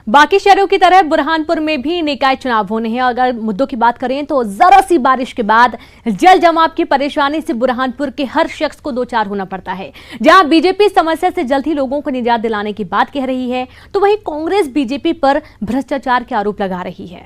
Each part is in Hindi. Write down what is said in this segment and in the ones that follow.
बाकी शहरों की तरह बुरहानपुर में भी निकाय चुनाव होने हैं। अगर मुद्दों की बात करें तो जरा सी बारिश के बाद जल जमाव की परेशानी से बुरहानपुर के हर शख्स को दो चार होना पड़ता है। जहां बीजेपी समस्या से जल्द ही लोगों को निजात दिलाने की बात कह रही है, तो वहीं कांग्रेस बीजेपी पर भ्रष्टाचार के आरोप लगा रही है।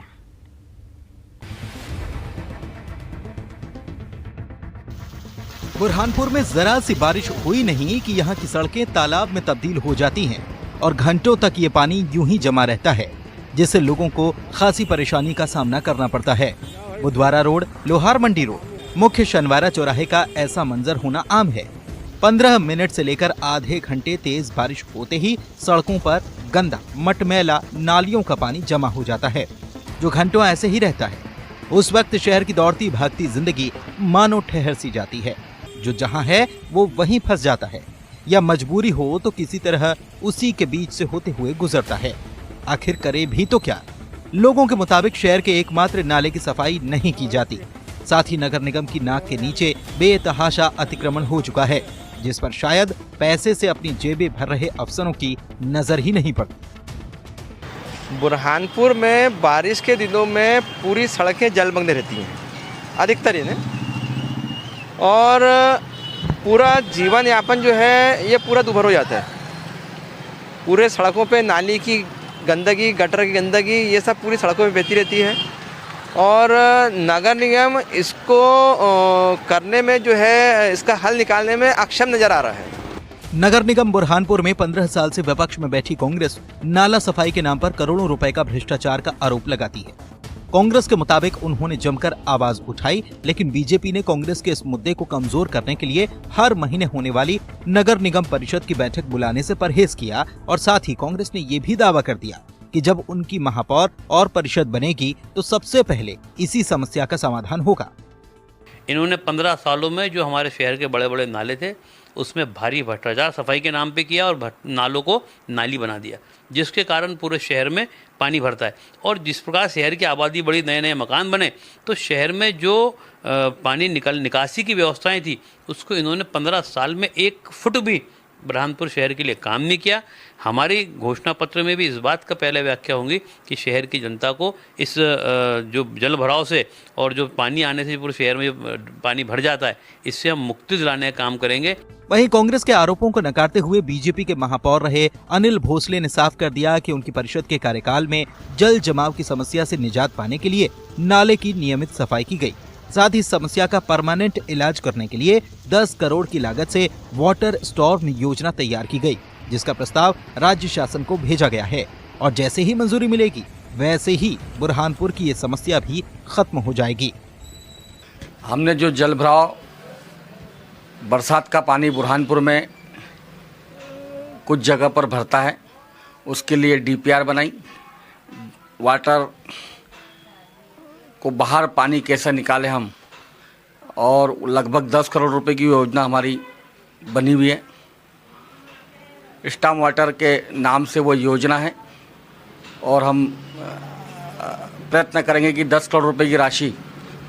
बुरहानपुर में जरा सी बारिश हुई नहीं कि यहाँ की सड़कें तालाब में तब्दील हो जाती हैं और घंटों तक ये पानी यूं ही जमा रहता है, जिससे लोगों को खासी परेशानी का सामना करना पड़ता है। बुधवारा रोड, लोहार मंडी रोड, मुख्य शनिवारा चौराहे का ऐसा मंजर होना आम है। 15 मिनट से लेकर आधे घंटे तेज बारिश होते ही सड़कों पर गंदा मटमैला नालियों का पानी जमा हो जाता है, जो घंटों ऐसे ही रहता है। उस वक्त शहर की दौड़ती भागती जिंदगी मानो ठहर सी जाती है। जो जहां है वो वहीं फंस जाता है, या मजबूरी हो तो किसी तरह उसी के बीच से होते हुए गुजरता है। आखिर करे भी तो क्या? लोगों के मुताबिक शहर के एकमात्र नाले की सफाई नहीं की जाती। साथ ही नगर निगम की नाक के नीचे बेतहाशा अतिक्रमण हो चुका है, जिस पर शायद पैसे से अपनी जेबें भर रहे अफसरों की नजर ही नहीं पड़ती। बुरहानपुर में बारिश के दिनों में पूरी सड़कें जलमग्न रहती हैं, अधिकतर ही ने, और पूरा जीवन यापन जो है ये पूरा दुभर हो जाता है। पूरे सड़कों पे नाली की गंदगी, गटर की गंदगी, ये सब पूरी सड़कों में बहती रहती है। और नगर निगम इसको करने में जो है, इसका हल निकालने में अक्षम नजर आ रहा है। नगर निगम बुरहानपुर में 15 साल से विपक्ष में बैठी कांग्रेस नाला सफाई के नाम पर करोड़ों रुपए का भ्रष्टाचार का आरोप लगाती है। कांग्रेस के मुताबिक उन्होंने जमकर आवाज उठाई, लेकिन बीजेपी ने कांग्रेस के इस मुद्दे को कमजोर करने के लिए हर महीने होने वाली नगर निगम परिषद की बैठक बुलाने से परहेज किया। और साथ ही कांग्रेस ने ये भी दावा कर दिया कि जब उनकी महापौर और परिषद बनेगी तो सबसे पहले इसी समस्या का समाधान होगा। इन्होंने 15 सालों में जो हमारे शहर के बड़े बड़े नाले थे उसमें भारी भ्रष्टाचार सफाई के नाम पे किया और नालों को नाली बना दिया, जिसके कारण पूरे शहर में पानी भरता है। और जिस प्रकार शहर की आबादी बढ़ी, नए नए मकान बने, तो शहर में जो पानी निकासी की व्यवस्थाएं थी उसको इन्होंने 15 साल में 1 फुट भी बुरहानपुर शहर के लिए काम नहीं किया। हमारी घोषणा पत्र में भी इस बात का पहले व्याख्या होंगी कि शहर की जनता को इस जो जल भराव से और जो पानी आने से पूरे शहर में पानी भर जाता है, इससे हम मुक्ति दिलाने का काम करेंगे। वहीं कांग्रेस के आरोपों को नकारते हुए बीजेपी के महापौर रहे अनिल भोसले ने साफ कर दिया कि उनकी परिषद के कार्यकाल में जल जमाव की समस्या से निजात पाने के लिए नाले की नियमित सफाई की गई। साथ ही समस्या का परमानेंट इलाज करने के लिए 10 करोड़ की लागत से वाटर स्टॉर्म योजना तैयार की गई, जिसका प्रस्ताव राज्य शासन को भेजा गया है। और जैसे ही मंजूरी मिलेगी वैसे ही बुरहानपुर की ये समस्या भी खत्म हो जाएगी। हमने जो जल भराव, बरसात का पानी बुरहानपुर में कुछ जगह पर भरता है, उसके लिए डीपीआर बनाई। वाटर को बाहर पानी कैसे निकाले हम, और लगभग 10 करोड़ रुपए की योजना हमारी बनी हुई है। स्टॉर्म वाटर के नाम से वो योजना है, और हम प्रयत्न करेंगे कि 10 करोड़ रुपए की राशि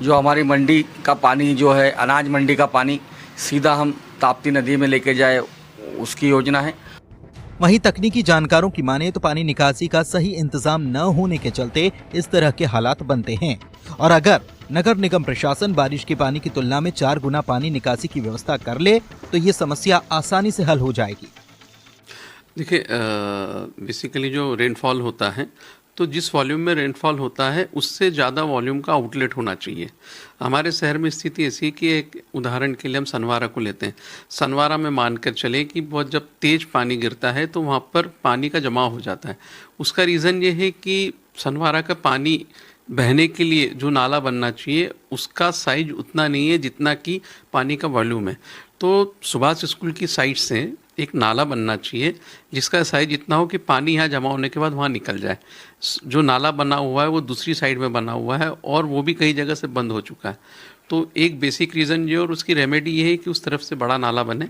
जो हमारी मंडी का पानी जो है, अनाज मंडी का पानी सीधा हम ताप्ती नदी में लेके जाए, उसकी योजना है। वहीं तकनीकी जानकारों की माने तो पानी निकासी का सही इंतजाम न होने के चलते इस तरह के हालात बनते हैं। और अगर नगर निगम प्रशासन बारिश के पानी की तुलना में 4 गुना पानी निकासी की व्यवस्था कर ले तो ये समस्या आसानी से हल हो जाएगी। देखिए, बेसिकली जो रेनफॉल होता है, तो जिस वॉल्यूम में रेनफॉल होता है उससे ज़्यादा वॉल्यूम का आउटलेट होना चाहिए। हमारे शहर में स्थिति ऐसी है कि एक उदाहरण के लिए हम सनवारा को लेते हैं। सनवारा में मानकर चले कि बहुत जब तेज़ पानी गिरता है तो वहाँ पर पानी का जमाव हो जाता है। उसका रीज़न ये है कि सनवारा का पानी बहने के लिए जो नाला बनना चाहिए उसका साइज उतना नहीं है जितना कि पानी का वॉल्यूम है। तो सुभाष स्कूल की साइड से एक नाला बनना चाहिए जिसका साइज इतना हो कि पानी यहाँ जमा होने के बाद वहाँ निकल जाए। जो नाला बना हुआ है वो दूसरी साइड में बना हुआ है और वो भी कई जगह से बंद हो चुका है। तो एक बेसिक रीज़न ये, और उसकी रेमेडी ये है कि उस तरफ से बड़ा नाला बने।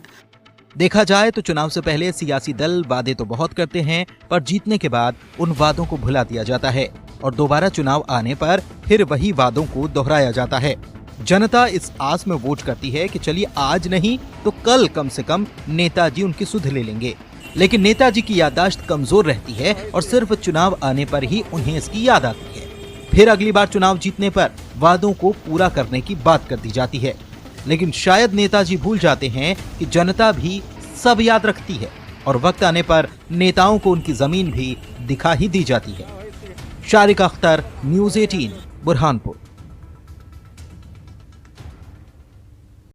देखा जाए तो चुनाव से पहले सियासी दल वादे तो बहुत करते हैं, पर जीतने के बाद उन वादों को भुला दिया जाता है और दोबारा चुनाव आने पर फिर वही वादों को दोहराया जाता है। जनता इस आस में वोट करती है कि चलिए आज नहीं तो कल कम से कम नेताजी उनकी सुध ले लेंगे। लेकिन नेताजी की याददाश्त कमजोर रहती है और सिर्फ चुनाव आने पर ही उन्हें इसकी याद आती है। फिर अगली बार चुनाव जीतने पर वादों को पूरा करने की बात कर दी जाती है। लेकिन शायद नेताजी भूल जाते हैं कि जनता भी सब याद रखती है और वक्त आने पर नेताओं को उनकी जमीन भी दिखा ही दी जाती है। शारिक अख्तर, न्यूज़ 18, बुरहानपुर।